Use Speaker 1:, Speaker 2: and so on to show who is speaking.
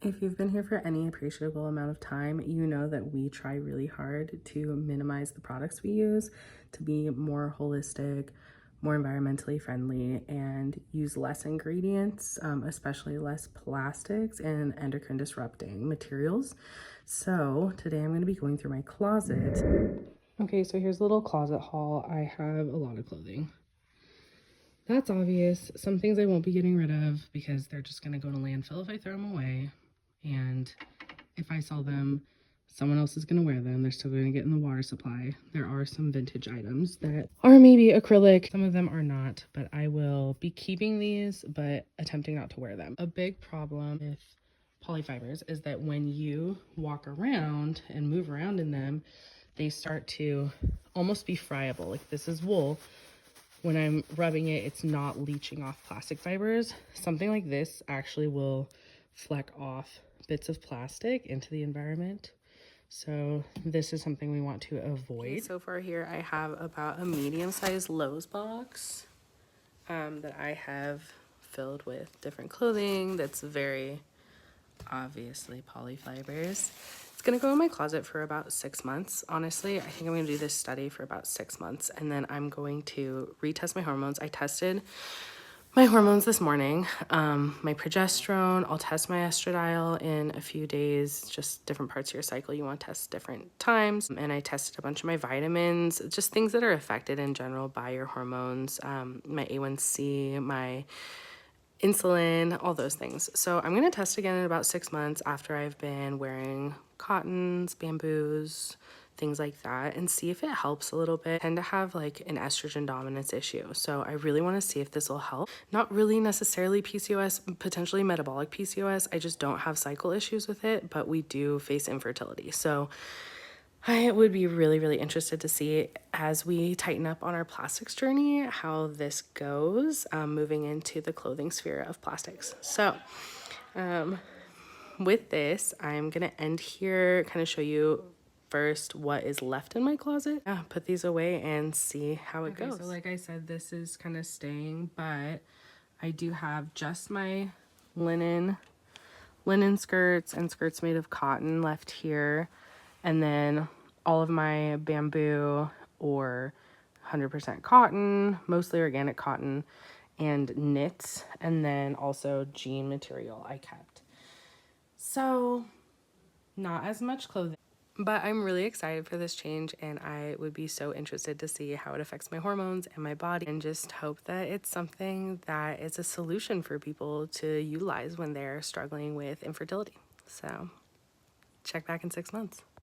Speaker 1: If you've been here for any appreciable amount of time, you know that we try really hard to minimize the products we use to be more holistic, more environmentally friendly, and use less ingredients, especially less plastics and endocrine disrupting materials. So today I'm going to be going through my closet. Okay, so here's a little closet haul. I have a lot of clothing. That's obvious. Some things I won't be getting rid of because they're just going to go to landfill if I throw them away. And if I sell them, someone else is going to wear them. They're still going to get in the water supply. There are some vintage items that are maybe acrylic. Some of them are not, but I will be keeping these, but attempting not to wear them. A big problem with polyfibers is that when you walk around and move around in them, they start to almost be friable. Like this is wool. When I'm rubbing it, it's not leaching off plastic fibers. Something like this actually will fleck off bits of plastic into the environment. So this is something we want to avoid. Okay, so far here I have about a medium-sized Lowe's box that I have filled with different clothing that's very obviously polyfibers. It's gonna go in my closet for about 6 months. Honestly, I think I'm gonna do this study for about 6 months, and then I'm going to retest my hormones. I tested my hormones this morning, my progesterone. I'll test my estradiol in a few days, just different parts of your cycle you want to test different times. And I tested a bunch of my vitamins, just things that are affected in general by your hormones, my A1C, my insulin, all those things. So I'm going to test again in about 6 months after I've been wearing cottons, bamboos, things like that, and see if it helps a little bit. I tend to have like an estrogen dominance issue, so I really want to see if this will help. Not really necessarily PCOS, potentially metabolic PCOS. I just don't have cycle issues with it, but we do face infertility. So I would be really, really interested to see as we tighten up on our plastics journey, how this goes, moving into the clothing sphere of plastics. So with this, I'm gonna end here, kind of show you first what is left in my closet. Yeah, put these away and see how it goes. So like I said, this is kind of staying, but I do have just my linen skirts and skirts made of cotton left here, and then all of my bamboo or 100% cotton, mostly organic cotton, and knits, and then also jean material I kept. So not as much clothing, but I'm really excited for this change, and I would be so interested to see how it affects my hormones and my body, and just hope that it's something that is a solution for people to utilize when they're struggling with infertility. So check back in 6 months.